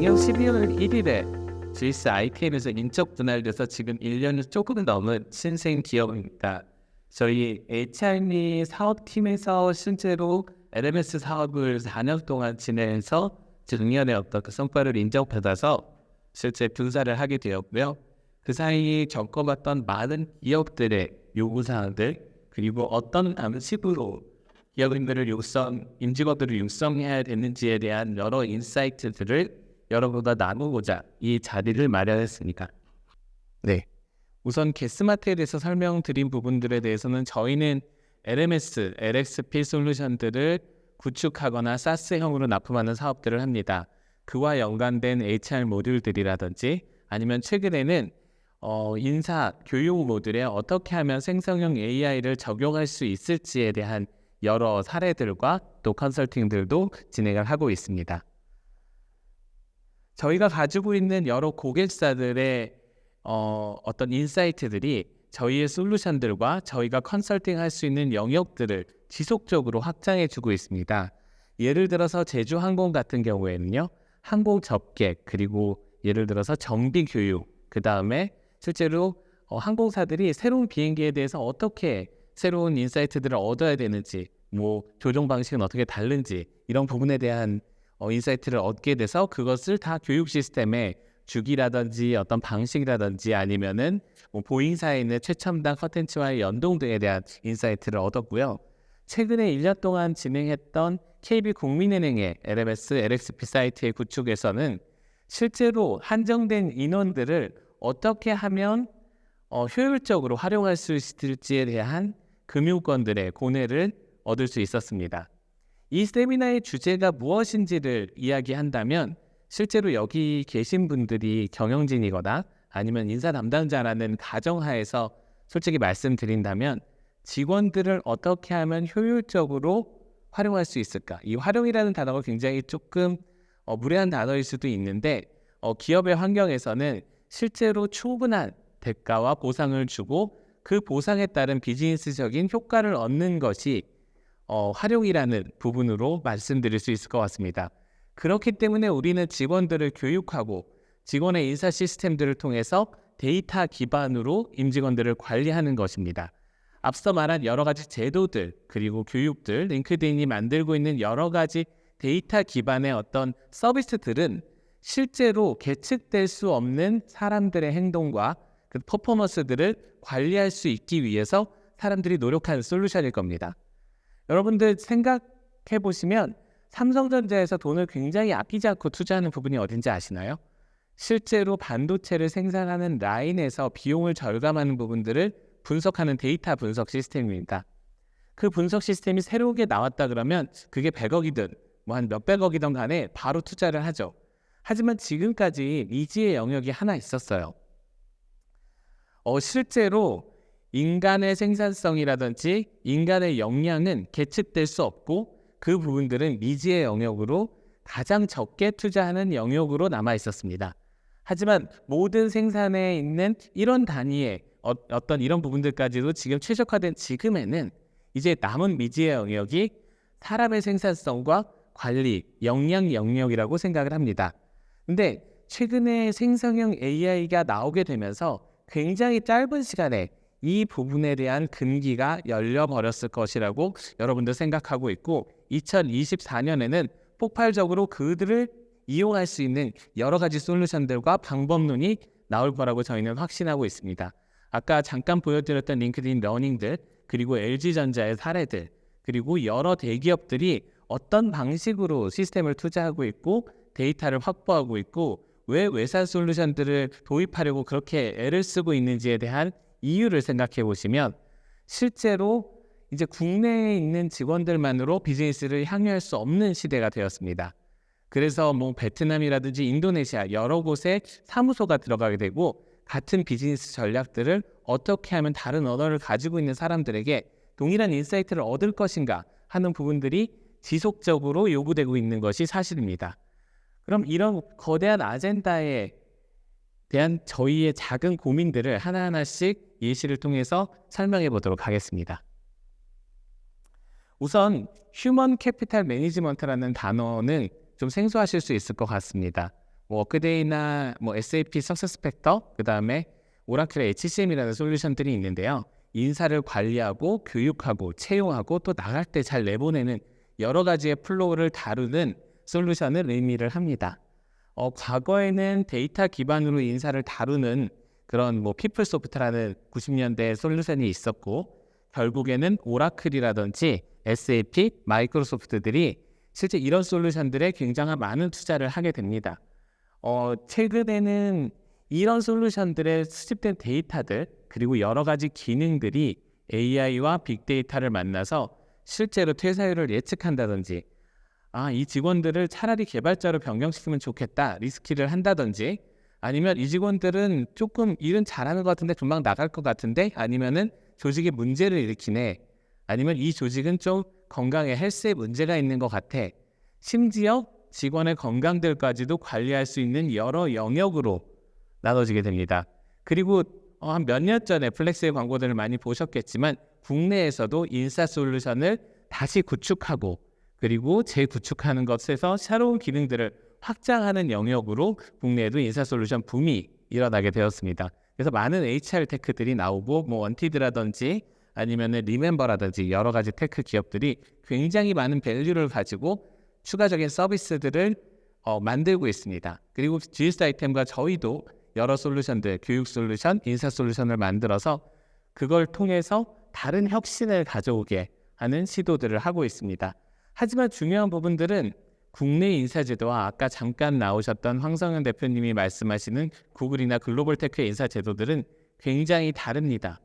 작년 12월 1일에 GS ITM에서 인적 분할돼서 지금 1년을 조금 넘은 신생 기업입니다. 저희 HRD 사업팀에서 실제로 LMS 사업을 4년 동안 진행해서 작년에 어떤 그 성과를 인정받아서 실제 분사를 하게 되었고요. 그 사이 겪어봤던 많은 기업들의 요구사항들, 그리고 어떤 방식으로 기업인들을 임직원들을 육성해야 되는지에 대한 여러 인사이트들을 여러분과 나누고자 이 자리를 마련했습니다. 네, 우선 게스마트에 대해서 설명드린 부분들에 대해서는 저희는 LMS, LXP 솔루션들을 구축하거나 SaaS형으로 납품하는 사업들을 합니다. 그와 연관된 HR 모듈들이라든지 아니면 최근에는 인사, 교육 모듈에 어떻게 하면 생성형 AI를 적용할 수 있을지에 대한 여러 사례들과 또 컨설팅들도 진행을 하고 있습니다. 저희가 가지고 있는 여러 고객사들의 어떤 인사이트들이 저희의 솔루션들과 저희가 컨설팅할 수 있는 영역들을 지속적으로 확장해주고 있습니다. 예를 들어서 제주항공 같은 경우에는요, 항공 접객, 그리고 예를 들어서 정비 교육, 그 다음에 실제로 항공사들이 새로운 비행기에 대해서 어떻게 새로운 인사이트들을 얻어야 되는지, 뭐 조종 방식은 어떻게 다른지 이런 부분에 대한 인사이트를 얻게 돼서 그것을 다 교육 시스템에 주기라든지 어떤 방식이라든지 아니면은 뭐 보잉사에 있는 최첨단 컨텐츠와의 연동 등에 대한 인사이트를 얻었고요. 최근에 1년 동안 진행했던 KB국민은행의 LMS, LXP 사이트의 구축에서는 실제로 한정된 인원들을 어떻게 하면 효율적으로 활용할 수 있을지에 대한 금융권들의 고뇌를 얻을 수 있었습니다. 이 세미나의 주제가 무엇인지를 이야기한다면 실제로 여기 계신 분들이 경영진이거나 아니면 인사 담당자라는 가정하에서 솔직히 말씀드린다면 직원들을 어떻게 하면 효율적으로 활용할 수 있을까? 이 활용이라는 단어가 굉장히 조금 무례한 단어일 수도 있는데 기업의 환경에서는 실제로 충분한 대가와 보상을 주고 그 보상에 따른 비즈니스적인 효과를 얻는 것이 활용이라는 부분으로 말씀드릴 수 있을 것 같습니다. 그렇기 때문에 우리는 직원들을 교육하고 직원의 인사 시스템들을 통해서 데이터 기반으로 임직원들을 관리하는 것입니다. 앞서 말한 여러 가지 제도들 그리고 교육들, 링크드인이 만들고 있는 여러 가지 데이터 기반의 어떤 서비스들은 실제로 계측될 수 없는 사람들의 행동과 그 퍼포먼스들을 관리할 수 있기 위해서 사람들이 노력하는 솔루션일 겁니다. 여러분들 생각해 보시면 삼성전자에서 돈을 굉장히 아끼지 않고 투자하는 부분이 어딘지 아시나요? 실제로 반도체를 생산하는 라인에서 비용을 절감하는 부분들을 분석하는 데이터 분석 시스템입니다. 그 분석 시스템이 새롭게 나왔다 그러면 그게 100억이든 뭐 한 몇백억이든 간에 바로 투자를 하죠. 하지만 지금까지 미지의 영역이 하나 있었어요. 실제로 인간의 생산성이라든지 인간의 역량은 계측될 수 없고 그 부분들은 미지의 영역으로 가장 적게 투자하는 영역으로 남아 있었습니다. 하지만 모든 생산에 있는 이런 단위의 어떤 이런 부분들까지도 지금 최적화된 지금에는 이제 남은 미지의 영역이 사람의 생산성과 관리, 역량 영역이라고 생각을 합니다. 근데 최근에 생성형 AI가 나오게 되면서 굉장히 짧은 시간에 이 부분에 대한 금기가 열려버렸을 것이라고 여러분들 생각하고 있고 2024년에는 폭발적으로 그들을 이용할 수 있는 여러 가지 솔루션들과 방법론이 나올 거라고 저희는 확신하고 있습니다. 아까 잠깐 보여드렸던 링크드인 러닝들 그리고 LG전자의 사례들 그리고 여러 대기업들이 어떤 방식으로 시스템을 투자하고 있고 데이터를 확보하고 있고 왜 외산 솔루션들을 도입하려고 그렇게 애를 쓰고 있는지에 대한 이유를 생각해 보시면 실제로 이제 국내에 있는 직원들만으로 비즈니스를 향유할 수 없는 시대가 되었습니다. 그래서 뭐 베트남이라든지 인도네시아 여러 곳에 사무소가 들어가게 되고 같은 비즈니스 전략들을 어떻게 하면 다른 언어를 가지고 있는 사람들에게 동일한 인사이트를 얻을 것인가 하는 부분들이 지속적으로 요구되고 있는 것이 사실입니다. 그럼 이런 거대한 아젠다에 대한 저희의 작은 고민들을 하나하나씩 예시를 통해서 설명해 보도록 하겠습니다. 우선 휴먼 캐피탈 매니지먼트라는 단어는 좀 생소하실 수 있을 것 같습니다. 뭐 워크데이나 뭐 SAP 석세스팩터, 그다음에 오라클의 HCM이라는 솔루션들이 있는데요. 인사를 관리하고 교육하고 채용하고 또 나갈 때 잘 내보내는 여러 가지의 플로우를 다루는 솔루션을 의미를 합니다. 과거에는 데이터 기반으로 인사를 다루는 그런 뭐 피플소프트라는 90년대 솔루션이 있었고, 결국에는 오라클이라든지 SAP, 마이크로소프트들이 실제 이런 솔루션들에 굉장한 많은 투자를 하게 됩니다. 최근에는 이런 솔루션들의 수집된 데이터들 그리고 여러 가지 기능들이 AI와 빅데이터를 만나서 실제로 퇴사율을 예측한다든지, 이 직원들을 차라리 개발자로 변경시키면 좋겠다 리스키를 한다든지, 아니면 이 직원들은 조금 일은 잘하는 것 같은데 금방 나갈 것 같은데, 아니면은 조직에 문제를 일으키네, 아니면 이 조직은 좀 건강에 헬스에 문제가 있는 것 같아, 심지어 직원의 건강들까지도 관리할 수 있는 여러 영역으로 나눠지게 됩니다. 그리고 한 몇 년 전에 플렉스의 광고들을 많이 보셨겠지만 국내에서도 인사 솔루션을 다시 구축하고 그리고 재구축하는 것에서 새로운 기능들을 확장하는 영역으로 국내에도 인사 솔루션 붐이 일어나게 되었습니다. 그래서 많은 HR 테크들이 나오고 뭐 원티드라든지 아니면은 리멤버라든지 여러 가지 테크 기업들이 굉장히 많은 밸류를 가지고 추가적인 서비스들을 만들고 있습니다. 그리고 GS 아이템과 저희도 여러 솔루션들, 교육 솔루션, 인사 솔루션을 만들어서 그걸 통해서 다른 혁신을 가져오게 하는 시도들을 하고 있습니다. 하지만 중요한 부분들은 국내 인사제도와 아까 잠깐 나오셨던 황성현 대표님이 말씀하시는 구글이나 글로벌 테크의 인사제도들은 굉장히 다릅니다.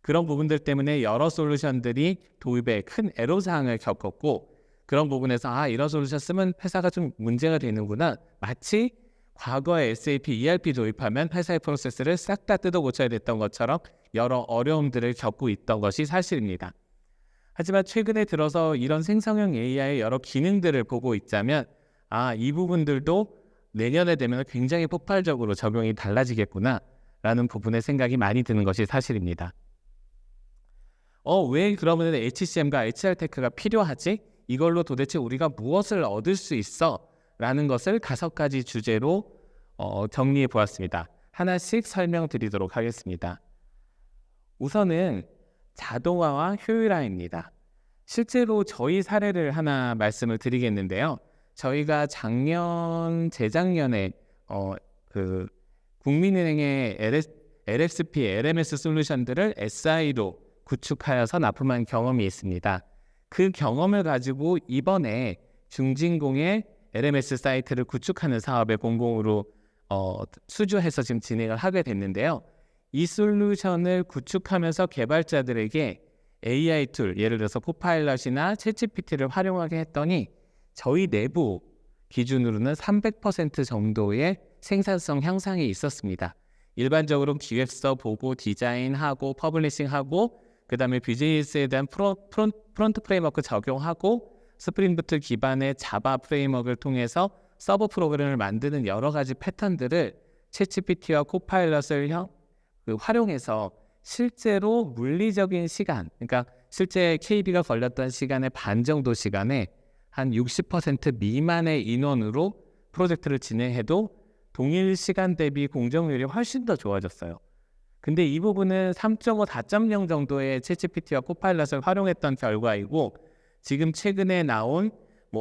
그런 부분들 때문에 여러 솔루션들이 도입에 큰 애로사항을 겪었고, 그런 부분에서 이런 솔루션 쓰면 회사가 좀 문제가 되는구나, 마치 과거에 SAP ERP 도입하면 회사의 프로세스를 싹 다 뜯어 고쳐야 됐던 것처럼 여러 어려움들을 겪고 있던 것이 사실입니다. 하지만 최근에 들어서 이런 생성형 AI의 여러 기능들을 보고 있자면 이 부분들도 내년에 되면 굉장히 폭발적으로 적용이 달라지겠구나 라는 부분에 생각이 많이 드는 것이 사실입니다. 왜 그러면 HCM과 HR테크가 필요하지? 이걸로 도대체 우리가 무엇을 얻을 수 있어? 라는 것을 5가지 주제로 정리해 보았습니다. 하나씩 설명드리도록 하겠습니다. 우선은 자동화와 효율화입니다. 실제로 저희 사례를 하나 말씀을 드리겠는데요. 저희가 재작년에 국민은행의 LXP, LMS 솔루션들을 SI로 구축하여서 납품한 경험이 있습니다. 그 경험을 가지고 이번에 중진공의 LMS 사이트를 구축하는 사업에 공공으로 수주해서 지금 진행을 하게 됐는데요. 이 솔루션을 구축하면서 개발자들에게 AI 툴, 예를 들어서 코파일럿이나 챗GPT를 활용하게 했더니 저희 내부 기준으로는 300% 정도의 생산성 향상이 있었습니다. 일반적으로 기획서 보고 디자인하고 퍼블리싱하고 그 다음에 비즈니스에 대한 프론트 프레임워크 적용하고 스프링 부트 기반의 자바 프레임워크를 통해서 서버 프로그램을 만드는 여러 가지 패턴들을 챗GPT와 코파일럿을 활용해서 실제로 물리적인 시간, 그러니까 실제 KB가 걸렸던 시간의 반 정도 시간에 한 60% 미만의 인원으로 프로젝트를 진행해도 동일 시간 대비 공정률이 훨씬 더 좋아졌어요. 근데 이 부분은 3.5, 4.0 정도의 챗GPT와 코파일럿을 활용했던 결과이고, 지금 최근에 나온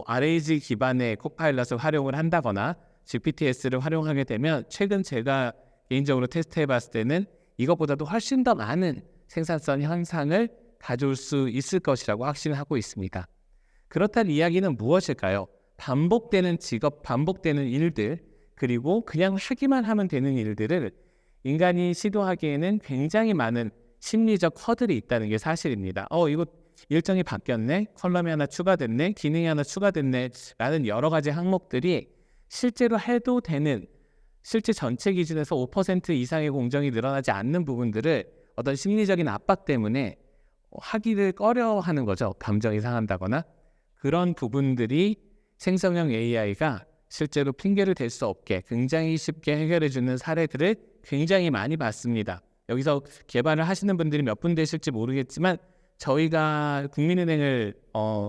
RAG 기반의 코파일럿을 활용을 한다거나 GPTS를 활용하게 되면 최근 제가 개인적으로 테스트해 봤을 때는 이것보다도 훨씬 더 많은 생산성 향상을 가져올 수 있을 것이라고 확신을 하고 있습니다. 그렇다는 이야기는 무엇일까요? 반복되는 직업, 반복되는 일들, 그리고 그냥 하기만 하면 되는 일들을 인간이 시도하기에는 굉장히 많은 심리적 허들이 있다는 게 사실입니다. 이거 일정이 바뀌었네, 컬럼이 하나 추가됐네, 기능이 하나 추가됐네 라는 여러 가지 항목들이 실제로 해도 되는, 실제 전체 기준에서 5% 이상의 공정이 늘어나지 않는 부분들을 어떤 심리적인 압박 때문에 하기를 꺼려하는 거죠. 감정이 상한다거나. 그런 부분들이 생성형 AI가 실제로 핑계를 댈 수 없게 굉장히 쉽게 해결해주는 사례들을 굉장히 많이 봤습니다. 여기서 개발을 하시는 분들이 몇 분 되실지 모르겠지만 저희가 국민은행을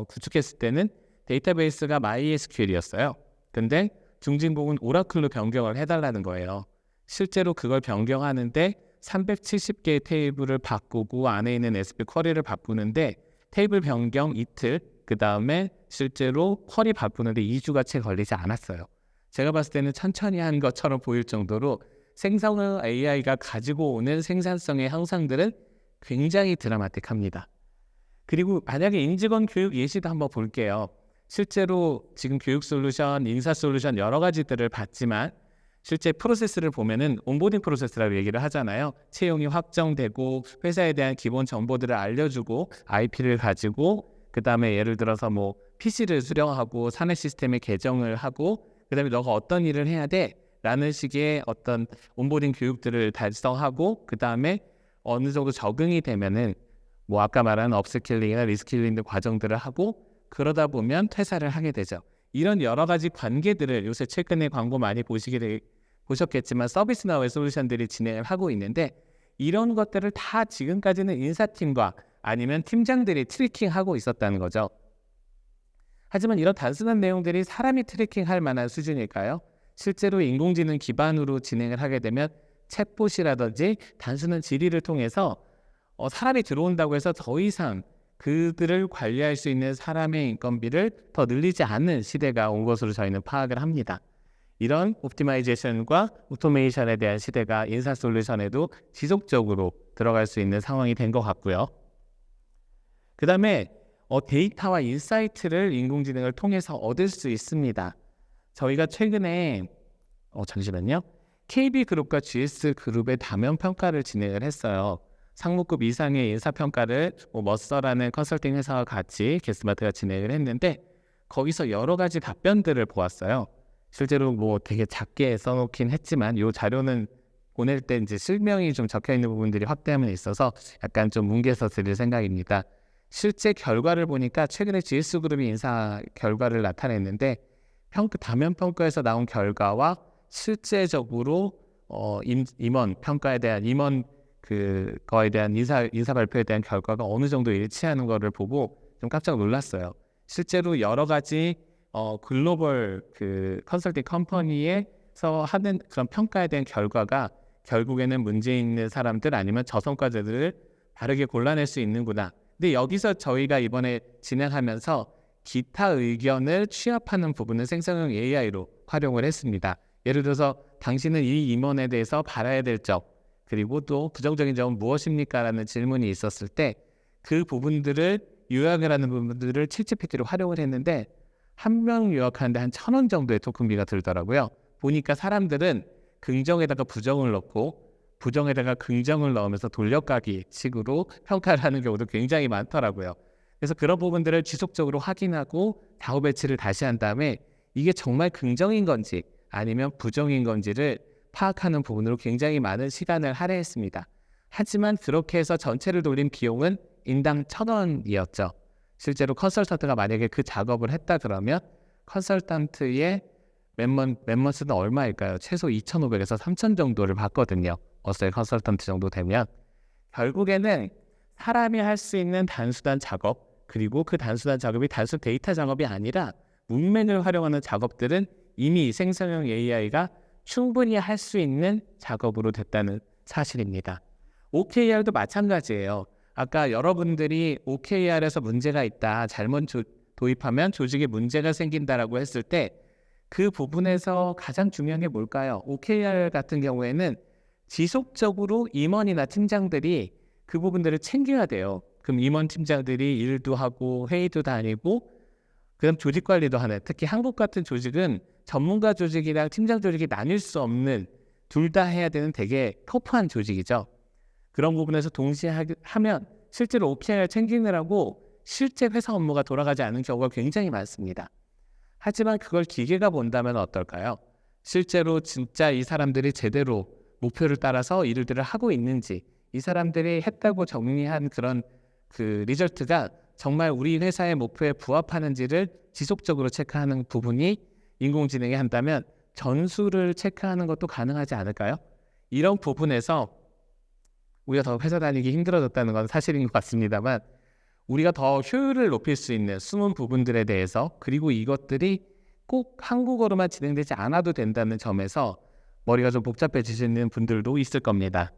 구축했을 때는 데이터베이스가 MySQL이었어요. 근데 중진국은 오라클로 변경을 해달라는 거예요. 실제로 그걸 변경하는데 370개의 테이블을 바꾸고 안에 있는 SQL 쿼리를 바꾸는데 테이블 변경 이틀, 그 다음에 실제로 쿼리 바꾸는데 2주가 채 걸리지 않았어요. 제가 봤을 때는 천천히 한 것처럼 보일 정도로 생성형 AI가 가지고 오는 생산성의 향상들은 굉장히 드라마틱합니다. 그리고 만약에 인직원 교육 예시도 한번 볼게요. 실제로 지금 교육 솔루션, 인사 솔루션 여러 가지들을 봤지만 실제 프로세스를 보면은 온보딩 프로세스라고 얘기를 하잖아요. 채용이 확정되고 회사에 대한 기본 정보들을 알려주고 IP를 가지고 그 다음에 예를 들어서 뭐 PC를 수령하고 사내 시스템에 계정을 하고 그 다음에 너가 어떤 일을 해야 돼? 라는 식의 어떤 온보딩 교육들을 달성하고 그 다음에 어느 정도 적응이 되면은 뭐 아까 말한 업스킬링이나 리스킬링 과정들을 하고 그러다 보면 퇴사를 하게 되죠. 이런 여러 가지 관계들을 요새 최근에 광고 많이 보셨겠지만 서비스나우의 솔루션들이 진행을 하고 있는데 이런 것들을 다 지금까지는 인사팀과 아니면 팀장들이 트래킹하고 있었다는 거죠. 하지만 이런 단순한 내용들이 사람이 트래킹할 만한 수준일까요? 실제로 인공지능 기반으로 진행을 하게 되면 챗봇이라든지 단순한 질의를 통해서 사람이 들어온다고 해서 더 이상 그들을 관리할 수 있는 사람의 인건비를 더 늘리지 않는 시대가 온 것으로 저희는 파악을 합니다. 이런 옵티마이제이션과 오토메이션에 대한 시대가 인사 솔루션에도 지속적으로 들어갈 수 있는 상황이 된 것 같고요. 그 다음에 데이터와 인사이트를 인공지능을 통해서 얻을 수 있습니다. 저희가 최근에 잠시만요. KB그룹과 GS그룹의 다면평가를 진행을 했어요. 상무급 이상의 인사평가를 머서라는 컨설팅 회사와 같이 게스마트가 진행을 했는데 거기서 여러 가지 답변들을 보았어요. 실제로 뭐 되게 작게 써놓긴 했지만 이 자료는 보낼 때 이제 실명이 좀 적혀있는 부분들이 확대하면 있어서 약간 좀 뭉개서 드릴 생각입니다. 실제 결과를 보니까 최근에 GS그룹이 인사 결과를 나타냈는데 다면평가에서 나온 결과와 실제적으로 임원 평가에 대한 임원 그거에 대한 인사 발표에 대한 결과가 어느 정도 일치하는 거를 보고 좀 깜짝 놀랐어요. 실제로 여러 가지 글로벌 그 컨설팅 컴퍼니에서 하는 그런 평가에 대한 결과가 결국에는 문제 있는 사람들 아니면 저성과자들을 다르게 골라낼 수 있는구나. 근데 여기서 저희가 이번에 진행하면서 기타 의견을 취합하는 부분은 생성형 AI로 활용을 했습니다. 예를 들어서 당신은 이 임원에 대해서 바라야 될 점 그리고 또 부정적인 점은 무엇입니까? 라는 질문이 있었을 때 그 부분들을 요약을 하는 부분들을 챗GPT로 활용을 했는데 한 명 요약하는데 한 1,000원 정도의 토큰비가 들더라고요. 보니까 사람들은 긍정에다가 부정을 넣고 부정에다가 긍정을 넣으면서 돌려가기 식으로 평가를 하는 경우도 굉장히 많더라고요. 그래서 그런 부분들을 지속적으로 확인하고 다우 배치를 다시 한 다음에 이게 정말 긍정인 건지 아니면 부정인 건지를 파악하는 부분으로 굉장히 많은 시간을 할애했습니다. 하지만 그렇게 해서 전체를 돌린 비용은 인당 1,000원이었죠. 실제로 컨설턴트가 만약에 그 작업을 했다 그러면 컨설턴트의 멤버스는 얼마일까요? 최소 2,500에서 3,000 정도를 받거든요. 어서의 컨설턴트 정도 되면 결국에는 사람이 할 수 있는 단순한 작업 그리고 그 단순한 작업이 단순 데이터 작업이 아니라 문맥을 활용하는 작업들은 이미 생성형 AI가 충분히 할 수 있는 작업으로 됐다는 사실입니다. OKR도 마찬가지예요. 아까 여러분들이 OKR에서 문제가 있다, 잘못 도입하면 조직에 문제가 생긴다라고 했을 때 그 부분에서 가장 중요한 게 뭘까요? OKR 같은 경우에는 지속적으로 임원이나 팀장들이 그 부분들을 챙겨야 돼요. 그럼 임원 팀장들이 일도 하고 회의도 다니고 그다음 조직 관리도 하는, 특히 한국 같은 조직은 전문가 조직이랑 팀장 조직이 나뉠 수 없는 둘 다 해야 되는 되게 터프한 조직이죠. 그런 부분에서 동시에 하면 실제로 OKR을 챙기느라고 실제 회사 업무가 돌아가지 않는 경우가 굉장히 많습니다. 하지만 그걸 기계가 본다면 어떨까요? 실제로 진짜 이 사람들이 제대로 목표를 따라서 일들을 하고 있는지, 이 사람들이 했다고 정리한 그런 그 리절트가 정말 우리 회사의 목표에 부합하는지를 지속적으로 체크하는 부분이 인공지능이 한다면 전수를 체크하는 것도 가능하지 않을까요? 이런 부분에서 우리가 더 회사 다니기 힘들어졌다는 건 사실인 것 같습니다만 우리가 더 효율을 높일 수 있는 숨은 부분들에 대해서 그리고 이것들이 꼭 한국어로만 진행되지 않아도 된다는 점에서 머리가 좀 복잡해지시는 분들도 있을 겁니다.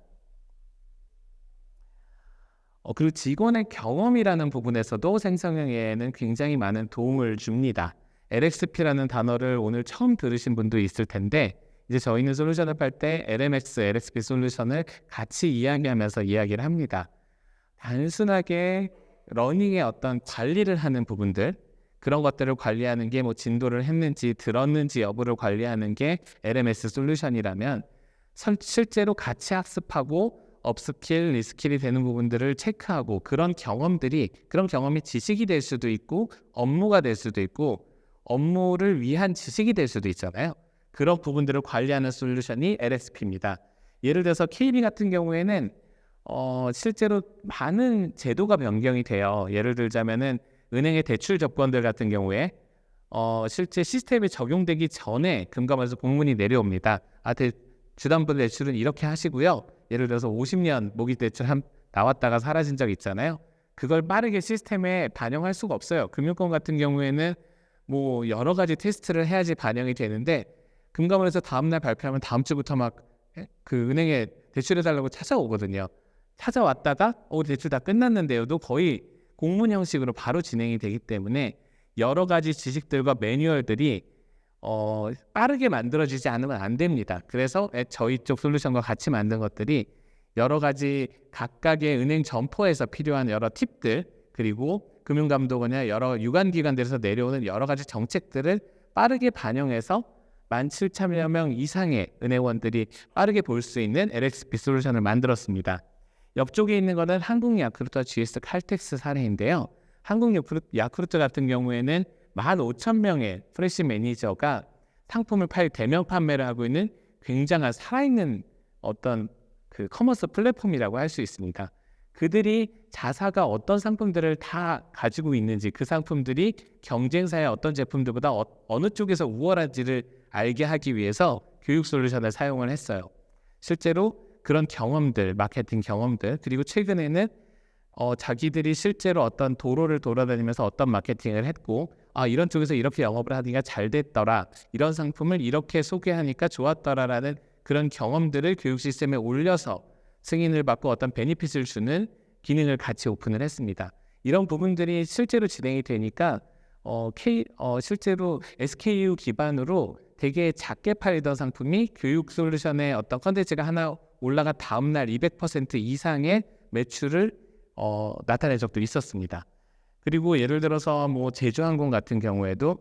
그리고 직원의 경험이라는 부분에서도 생성형에는 굉장히 많은 도움을 줍니다. LXP라는 단어를 오늘 처음 들으신 분도 있을 텐데 이제 저희는 솔루션을 팔 때 LMX, LXP 솔루션을 같이 이야기하면서 이야기를 합니다. 단순하게 러닝의 어떤 관리를 하는 부분들, 그런 것들을 관리하는 게 뭐 진도를 했는지 들었는지 여부를 관리하는 게 LMS 솔루션이라면 실제로 같이 학습하고 업스킬, 리스킬이 되는 부분들을 체크하고 그런 경험이 지식이 될 수도 있고 업무가 될 수도 있고 업무를 위한 지식이 될 수도 있잖아요. 그런 부분들을 관리하는 솔루션이 LXP입니다. 예를 들어서 KB 같은 경우에는 실제로 많은 제도가 변경이 돼요. 예를 들자면은 은행의 대출 접권들 같은 경우에 실제 시스템이 적용되기 전에 금감원에서 공문이 내려옵니다. 주담보 대출은 이렇게 하시고요. 예를 들어서 50년 모기 대출 나왔다가 사라진 적 있잖아요. 그걸 빠르게 시스템에 반영할 수가 없어요. 금융권 같은 경우에는 뭐 여러 가지 테스트를 해야지 반영이 되는데 금감원에서 다음날 발표하면 다음 주부터 막 그 은행에 대출해달라고 찾아오거든요. 찾아왔다가 대출 다 끝났는데요도 거의 공문 형식으로 바로 진행이 되기 때문에 여러 가지 지식들과 매뉴얼들이 빠르게 만들어지지 않으면 안 됩니다. 그래서 저희 쪽 솔루션과 같이 만든 것들이 여러 가지 각각의 은행 점포에서 필요한 여러 팁들 그리고 금융감독원이나 여러 유관기관들에서 내려오는 여러 가지 정책들을 빠르게 반영해서 17,000여 명 이상의 은행원들이 빠르게 볼 수 있는 LXP 솔루션을 만들었습니다. 옆쪽에 있는 것은 한국야쿠르트와 GS 칼텍스 사례인데요. 한국야쿠르트 같은 경우에는 15,000명의 프레시 매니저가 상품을 대면 판매를 하고 있는 굉장한 살아있는 어떤 그 커머스 플랫폼이라고 할 수 있습니다. 그들이 자사가 어떤 상품들을 다 가지고 있는지 그 상품들이 경쟁사의 어떤 제품들보다 어느 쪽에서 우월한지를 알게 하기 위해서 교육 솔루션을 사용을 했어요. 실제로 그런 경험들, 마케팅 경험들 그리고 최근에는 자기들이 실제로 어떤 도로를 돌아다니면서 어떤 마케팅을 했고 이런 쪽에서 이렇게 영업을 하니까 잘 됐더라. 이런 상품을 이렇게 소개하니까 좋았더라라는 그런 경험들을 교육 시스템에 올려서 승인을 받고 어떤 베니핏을 주는 기능을 같이 오픈을 했습니다. 이런 부분들이 실제로 진행이 되니까 실제로 SKU 기반으로 되게 작게 팔리던 상품이 교육 솔루션의 어떤 컨텐츠가 하나 올라가 다음날 200% 이상의 매출을 나타낸 적도 있었습니다. 그리고 예를 들어서 뭐 제주항공 같은 경우에도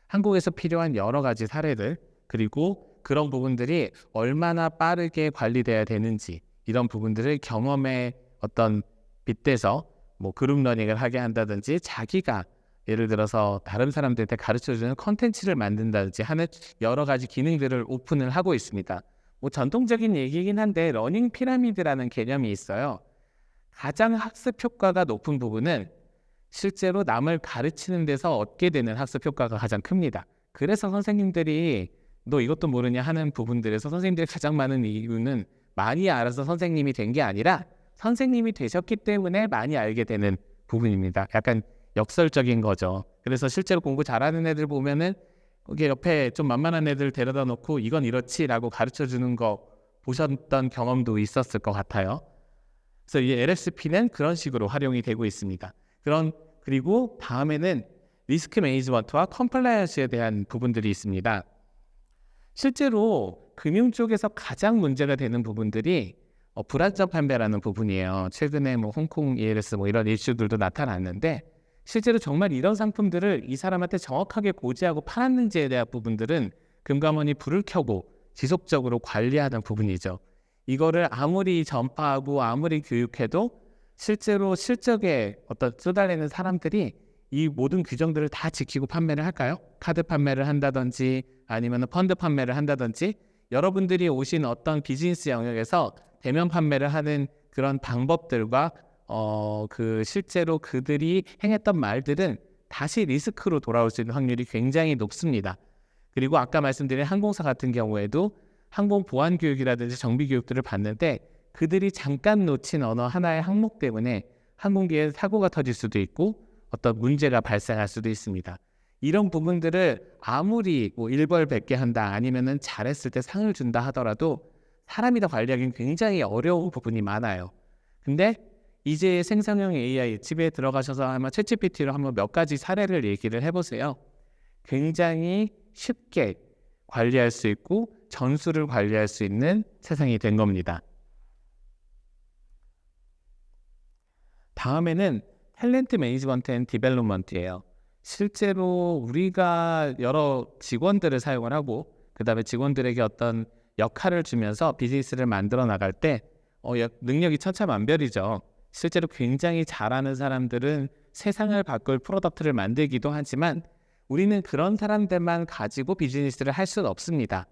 한국에서 필요한 여러 가지 사례들 그리고 그런 부분들이 얼마나 빠르게 관리돼야 되는지 이런 부분들을 경험에 어떤 빗대서 뭐 그룹 러닝을 하게 한다든지 자기가 예를 들어서 다른 사람들한테 가르쳐주는 컨텐츠를 만든다든지 하는 여러 가지 기능들을 오픈을 하고 있습니다. 뭐 전통적인 얘기긴 한데 러닝 피라미드라는 개념이 있어요. 가장 학습 효과가 높은 부분은 실제로 남을 가르치는 데서 얻게 되는 학습 효과가 가장 큽니다. 그래서 선생님들이 너 이것도 모르냐 하는 부분들에서 선생님들이 가장 많은 이유는 많이 알아서 선생님이 된 게 아니라 선생님이 되셨기 때문에 많이 알게 되는 부분입니다. 약간 역설적인 거죠. 그래서 실제로 공부 잘하는 애들 보면은 거기 옆에 좀 만만한 애들 데려다 놓고 이건 이렇지라고 가르쳐주는 거 보셨던 경험도 있었을 것 같아요. 그래서 이 LXP는 그런 식으로 활용이 되고 있습니다. 그리고 다음에는 리스크 매니지먼트와 컴플라이언스에 대한 부분들이 있습니다. 실제로 금융 쪽에서 가장 문제가 되는 부분들이 불안정 판매라는 부분이에요. 최근에 뭐 홍콩 ELS 뭐 이런 이슈들도 나타났는데 실제로 정말 이런 상품들을 이 사람한테 정확하게 고지하고 팔았는지에 대한 부분들은 금감원이 불을 켜고 지속적으로 관리하는 부분이죠. 이거를 아무리 전파하고 아무리 교육해도 실제로 실적에 쏟아내는 사람들이 이 모든 규정들을 다 지키고 판매를 할까요? 카드 판매를 한다든지 아니면 펀드 판매를 한다든지 여러분들이 오신 어떤 비즈니스 영역에서 대면 판매를 하는 그런 방법들과 실제로 그들이 행했던 말들은 다시 리스크로 돌아올 수 있는 확률이 굉장히 높습니다. 그리고 아까 말씀드린 항공사 같은 경우에도 항공 보안 교육이라든지 정비 교육들을 받는데 그들이 잠깐 놓친 어느 하나의 항목 때문에 항공기에 사고가 터질 수도 있고 어떤 문제가 발생할 수도 있습니다. 이런 부분들을 아무리 뭐 일벌백계 한다 아니면은 잘했을 때 상을 준다 하더라도 사람이 다 관리하기는 굉장히 어려운 부분이 많아요. 근데 이제 생성형 AI 집에 들어가셔서 아마 챗GPT로 한번 몇 가지 사례를 얘기를 해보세요. 굉장히 쉽게 관리할 수 있고 전술을 관리할 수 있는 세상이 된 겁니다. 다음에는 탤런트 매니지먼트 앤 디벨롭먼트예요. 실제로 우리가 여러 직원들을 사용을 하고 그 다음에 직원들에게 어떤 역할을 주면서 비즈니스를 만들어 나갈 때 능력이 천차만별이죠. 실제로 굉장히 잘하는 사람들은 세상을 바꿀 프로덕트를 만들기도 하지만 우리는 그런 사람들만 가지고 비즈니스를 할 수는 없습니다.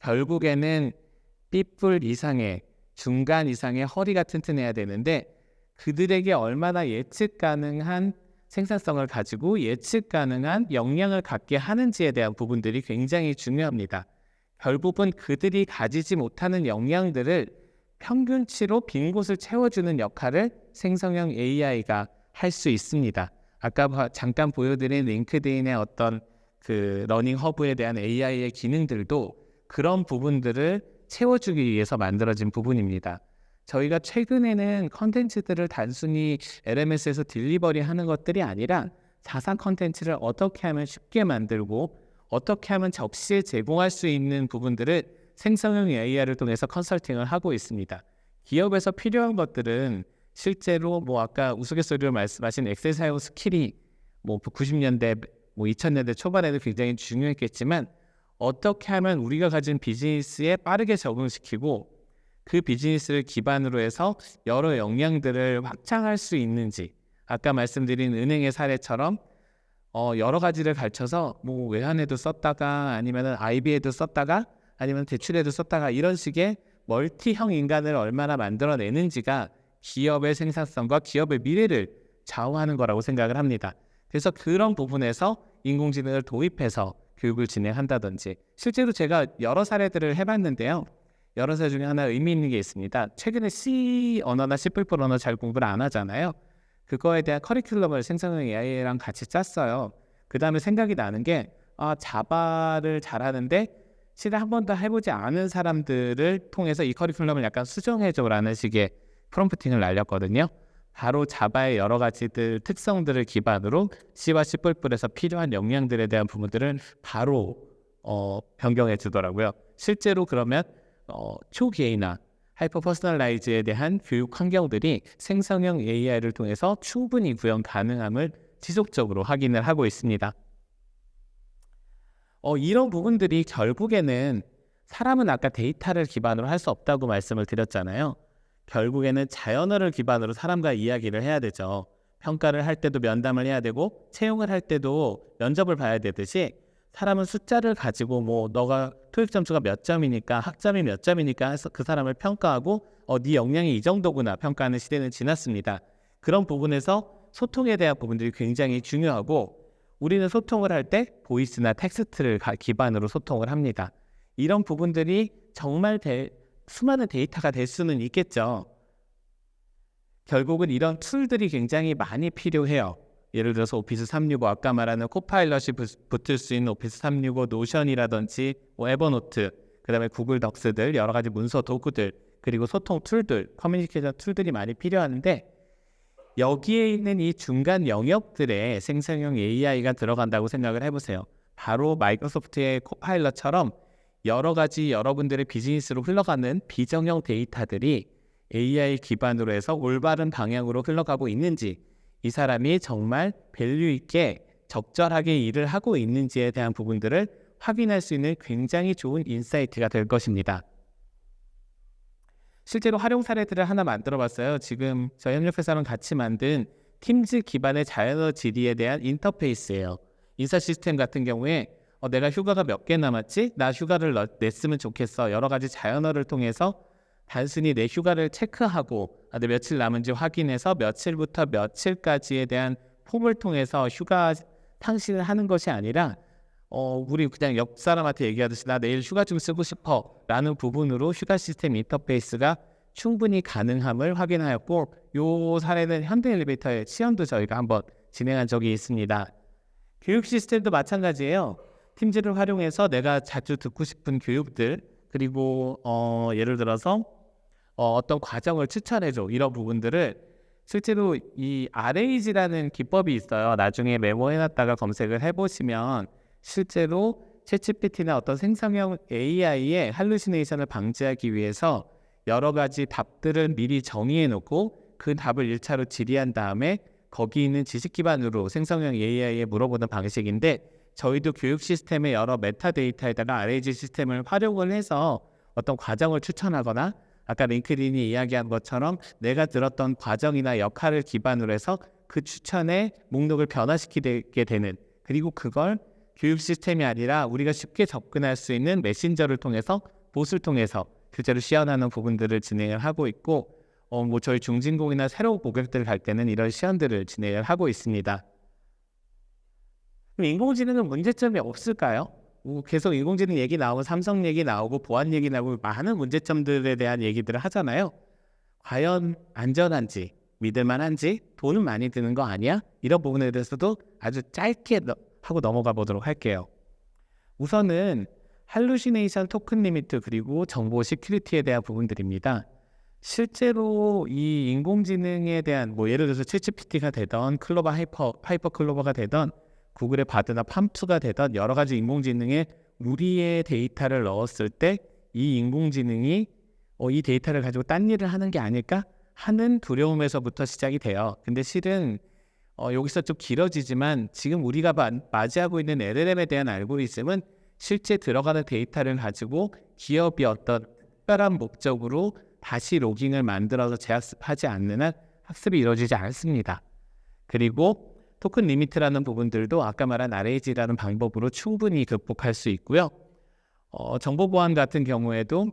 결국에는 삐뿔 이상의 중간 이상의 허리가 튼튼해야 되는데 그들에게 얼마나 예측 가능한 생산성을 가지고 예측 가능한 역량을 갖게 하는지에 대한 부분들이 굉장히 중요합니다. 결국은 그들이 가지지 못하는 역량들을 평균치로 빈 곳을 채워주는 역할을 생성형 AI가 할 수 있습니다. 아까 잠깐 보여드린 링크드인의 어떤 그 러닝 허브에 대한 AI의 기능들도 그런 부분들을 채워주기 위해서 만들어진 부분입니다. 저희가 최근에는 컨텐츠들을 단순히 LMS에서 딜리버리 하는 것들이 아니라 자사 컨텐츠를 어떻게 하면 쉽게 만들고 어떻게 하면 접시에 제공할 수 있는 부분들을 생성형 AI를 통해서 컨설팅을 하고 있습니다. 기업에서 필요한 것들은 실제로 뭐 아까 우스갯소리로 말씀하신 엑셀 사용 스킬이 뭐 90년대, 뭐 2000년대 초반에도 굉장히 중요했겠지만 어떻게 하면 우리가 가진 비즈니스에 빠르게 적응시키고 그 비즈니스를 기반으로 해서 여러 역량들을 확장할 수 있는지 아까 말씀드린 은행의 사례처럼 여러 가지를 가르쳐서 뭐 외환에도 썼다가 아니면 IB에도 썼다가 아니면 대출에도 썼다가 이런 식의 멀티형 인간을 얼마나 만들어내는지가 기업의 생산성과 기업의 미래를 좌우하는 거라고 생각을 합니다. 그래서 그런 부분에서 인공지능을 도입해서 교육을 진행한다든지 실제로 제가 여러 사례들을 해봤는데요. 여러 사례 중에 하나 의미 있는 게 있습니다. 최근에 C 언어나 C++ 언어 잘 공부를 안 하잖아요. 그거에 대한 커리큘럼을 생성형 AI랑 같이 짰어요. 그 다음에 생각이 나는 게 자바를 잘하는데 C를 한 번도 해보지 않은 사람들을 통해서 이 커리큘럼을 약간 수정해줘라는 식의 프롬프팅을 날렸거든요. 바로 자바의 여러 가지들 특성들을 기반으로 C와 C++에서 필요한 역량들에 대한 부분들을 바로 변경해 주더라고요. 실제로 그러면 초기회나 하이퍼 퍼스널라이즈에 대한 교육 환경들이 생성형 AI를 통해서 충분히 구현 가능함을 지속적으로 확인을 하고 있습니다. 이런 부분들이 결국에는 사람은 아까 데이터를 기반으로 할 수 없다고 말씀을 드렸잖아요. 결국에는 자연어를 기반으로 사람과 이야기를 해야 되죠. 평가를 할 때도 면담을 해야 되고 채용을 할 때도 면접을 봐야 되듯이 사람은 숫자를 가지고 뭐 너가 토익 점수가 몇 점이니까 학점이 몇 점이니까 해서 그 사람을 평가하고 네 역량이 이 정도구나 평가하는 시대는 지났습니다. 그런 부분에서 소통에 대한 부분들이 굉장히 중요하고 우리는 소통을 할 때 보이스나 텍스트를 기반으로 소통을 합니다. 이런 부분들이 정말 수많은 데이터가 될 수는 있겠죠. 결국은 이런 툴들이 굉장히 많이 필요해요. 예를 들어서 오피스 365 아까 말하는 코파일럿이 붙을 수 있는 오피스 365 노션이라든지 에버노트 그 다음에 구글 덕스들 여러 가지 문서 도구들 그리고 소통 툴들 커뮤니케이션 툴들이 많이 필요한데 여기에 있는 이 중간 영역들에 생성형 AI가 들어간다고 생각을 해보세요. 바로 마이크로소프트의 코파일럿처럼 여러 가지 여러분들의 비즈니스로 흘러가는 비정형 데이터들이 AI 기반으로 해서 올바른 방향으로 흘러가고 있는지 이 사람이 정말 밸류 있게 적절하게 일을 하고 있는지에 대한 부분들을 확인할 수 있는 굉장히 좋은 인사이트가 될 것입니다. 실제로 활용 사례들을 하나 만들어 봤어요. 지금 저희 협력회사랑 같이 만든 팀즈 기반의 자연어 질의에 대한 인터페이스예요. 인사 시스템 같은 경우에 내가 휴가가 몇 개 남았지? 나 휴가를 냈으면 좋겠어. 여러 가지 자연어를 통해서 단순히 내 휴가를 체크하고 내 며칠 남은지 확인해서 며칠부터 며칠까지에 대한 폼을 통해서 휴가 탕신을 하는 것이 아니라 우리 그냥 옆 사람한테 얘기하듯이 나 내일 휴가 좀 쓰고 싶어 라는 부분으로 휴가 시스템 인터페이스가 충분히 가능함을 확인하였고 이 사례는 현대엘리베이터의 시연도 저희가 한번 진행한 적이 있습니다. 교육 시스템도 마찬가지예요. 팀즈를 활용해서 내가 자주 듣고 싶은 교육들, 그리고 예를 들어서 어떤 과정을 추천해줘, 이런 부분들을 실제로 이 RAG라는 기법이 있어요. 나중에 메모해놨다가 검색을 해보시면 실제로 챗GPT나 어떤 생성형 AI의 할루시네이션을 방지하기 위해서 여러 가지 답들을 미리 정의해놓고 그 답을 1차로 질의한 다음에 거기 있는 지식 기반으로 생성형 AI에 물어보는 방식인데, 저희도 교육 시스템의 여러 메타데이터에다가 RAG 시스템을 활용을 해서 어떤 과정을 추천하거나, 아까 링크드인이 이야기한 것처럼 내가 들었던 과정이나 역할을 기반으로 해서 그 추천의 목록을 변화시키게 되는, 그리고 그걸 교육 시스템이 아니라 우리가 쉽게 접근할 수 있는 메신저를 통해서, 봇을 통해서 실제로 시연하는 부분들을 진행을 하고 있고, 저희 중진공이나 새로운 고객들 갈 때는 이런 시연들을 진행을 하고 있습니다. 그럼 인공지능은 문제점이 없을까요? 계속 인공지능 얘기 나오고 삼성 얘기 나오고 보안 얘기 나오고 많은 문제점들에 대한 얘기들을 하잖아요. 과연 안전한지, 믿을만한지, 돈은 많이 드는 거 아니야? 이런 부분에 대해서도 아주 짧게 하고 넘어가 보도록 할게요. 우선은 할루시네이션 토큰 리미트, 그리고 정보 시큐리티에 대한 부분들입니다. 실제로 이 인공지능에 대한 예를 들어서 챗GPT가 되던 클로버 하이퍼 클로버가 되던 구글의 바드나 팜프가 되던 여러 가지 인공지능에 우리의 데이터를 넣었을 때 이 인공지능이 이 데이터를 가지고 딴 일을 하는 게 아닐까 하는 두려움에서부터 시작이 돼요. 근데 실은 여기서 좀 길어지지만 지금 우리가 맞이하고 있는 LLM에 대한 알고리즘은 실제 들어가는 데이터를 가지고 기업이 어떤 특별한 목적으로 다시 로깅을 만들어서 재학습하지 않는 한 학습이 이루어지지 않습니다. 그리고 토큰 리미트라는 부분들도 아까 말한 RAG라는 방법으로 충분히 극복할 수 있고요. 정보 보안 같은 경우에도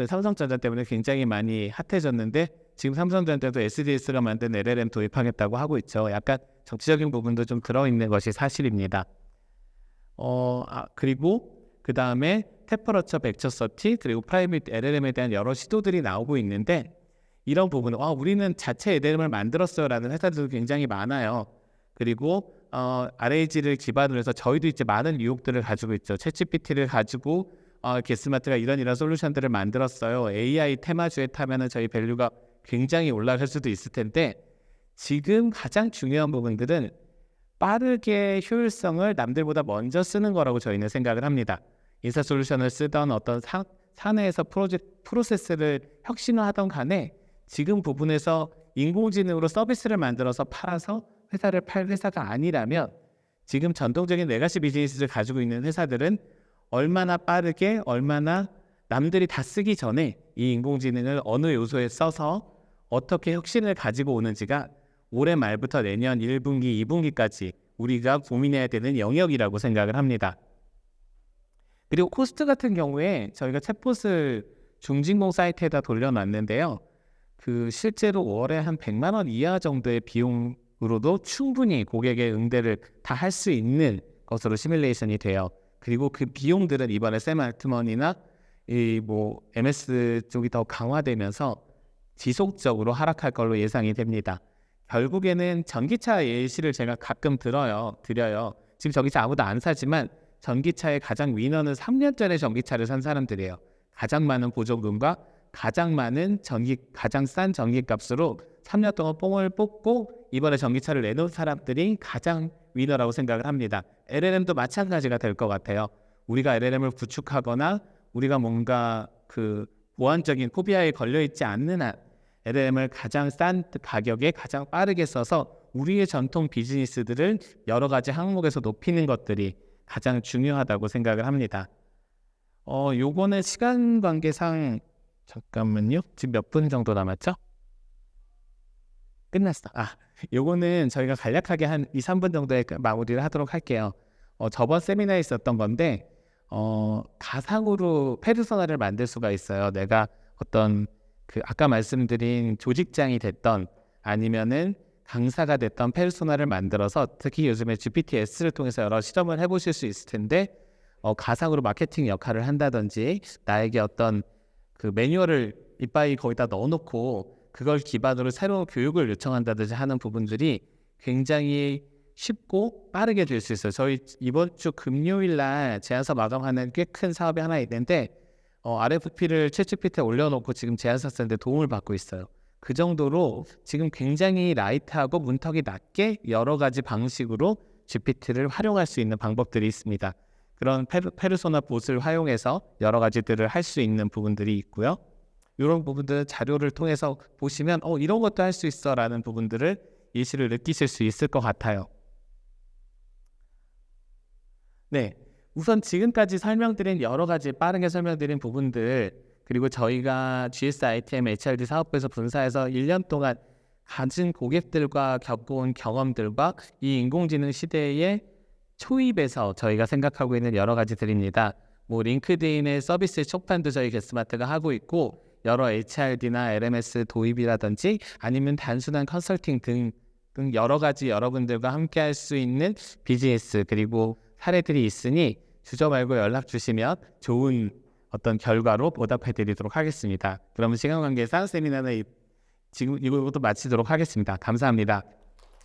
삼성전자 때문에 굉장히 많이 핫해졌는데, 지금 삼성전자도 SDS가 만든 LLM 도입하겠다고 하고 있죠. 약간 정치적인 부분도 좀 들어있는 것이 사실입니다. 그리고 그 다음에 테퍼러처 벡처서치, 그리고 프라이빗 LLM에 대한 여러 시도들이 나오고 있는데, 이런 부분은 우리는 자체 LLM을 만들었어요 라는 회사들도 굉장히 많아요. 그리고 RAG를 기반으로 해서 저희도 이제 많은 유혹들을 가지고 있죠. 챗GPT를 가지고 게스마트가 이런 솔루션들을 만들었어요. AI 테마주에 타면은 저희 밸류가 굉장히 올라갈 수도 있을 텐데, 지금 가장 중요한 부분들은 빠르게 효율성을 남들보다 먼저 쓰는 거라고 저희는 생각을 합니다. 인사 솔루션을 쓰던 어떤 사내에서 프로세스를 혁신화하던 간에 지금 부분에서 인공지능으로 서비스를 만들어서 팔아서 회사를 팔 회사가 아니라면, 지금 전통적인 레가시 비즈니스를 가지고 있는 회사들은 얼마나 빠르게, 얼마나 남들이 다 쓰기 전에 이 인공지능을 어느 요소에 써서 어떻게 혁신을 가지고 오는지가 올해 말부터 내년 1분기, 2분기까지 우리가 고민해야 되는 영역이라고 생각을 합니다. 그리고 코스트 같은 경우에 저희가 챗봇을 중진공 사이트에다 돌려놨는데요. 실제로 월에 한 100만 원 이하 정도의 비용으로도 충분히 고객의 응대를 다 할 수 있는 것으로 시뮬레이션이 돼요. 그리고 그 비용들은 이번에 샘 알트먼이나 MS 쪽이 더 강화되면서 지속적으로 하락할 걸로 예상이 됩니다. 결국에는 전기차 예시를 제가 가끔 드려요. 지금 전기차 아무도 안 사지만 전기차의 가장 위너는 3년 전에 전기차를 산 사람들이에요. 가장 많은 보조금과 가장 싼 전기값으로 3년 동안 뽕을 뽑고 이번에 전기차를 내놓은 사람들이 가장 위너라고 생각을 합니다. LLM도 마찬가지가 될 것 같아요. 우리가 LLM을 구축하거나 우리가 뭔가 보안적인 포비아에 걸려있지 않는 한 LLM을 가장 싼 가격에 가장 빠르게 써서 우리의 전통 비즈니스들을 여러 가지 항목에서 높이는 것들이 가장 중요하다고 생각을 합니다. 요거는 시간 관계상 잠깐만요. 지금 몇 분 정도 남았죠? 끝났어. 요거는 저희가 간략하게 한 2, 3분 정도에 마무리를 하도록 할게요. 저번 세미나에 있었던 건데 가상으로 페르소나를 만들 수가 있어요. 내가 어떤 아까 말씀드린 조직장이 됐던 아니면은 강사가 됐던 페르소나를 만들어서, 특히 요즘에 GPTS를 통해서 여러 실험을 해보실 수 있을 텐데 가상으로 마케팅 역할을 한다든지, 나에게 어떤 매뉴얼을 이빠이 거기다 넣어놓고 그걸 기반으로 새로운 교육을 요청한다든지 하는 부분들이 굉장히 쉽고 빠르게 될 수 있어요. 저희 이번 주 금요일 날 제안서 마감하는 꽤 큰 사업이 하나 있는데 RFP를 챗GPT에 올려놓고 지금 제안서 쓰는데 도움을 받고 있어요. 그 정도로 지금 굉장히 라이트하고 문턱이 낮게 여러 가지 방식으로 GPT를 활용할 수 있는 방법들이 있습니다. 그런 페르소나 봇을 활용해서 여러 가지들을 할 수 있는 부분들이 있고요. 이런 부분들 자료를 통해서 보시면 이런 것도 할 수 있어 라는 부분들을 예시를 느끼실 수 있을 것 같아요. 네, 우선 지금까지 설명드린 여러 가지 빠르게 설명드린 부분들, 그리고 저희가 GS ITM HRD 사업부에서 분사해서 1년 동안 가진 고객들과 겪어온 경험들과 이 인공지능 시대의 초입에서 저희가 생각하고 있는 여러 가지들입니다. 링크드인의 서비스 촉판도 저희 게스마트가 하고 있고, 여러 HRD나 LMS 도입이라든지 아니면 단순한 컨설팅 등 여러 가지 여러분들과 함께 할 수 있는 비즈니스 그리고 사례들이 있으니 주저 말고 연락 주시면 좋은 어떤 결과로 보답해 드리도록 하겠습니다. 그러면 시간 관계상 세미나는 지금 이것도 마치도록 하겠습니다. 감사합니다.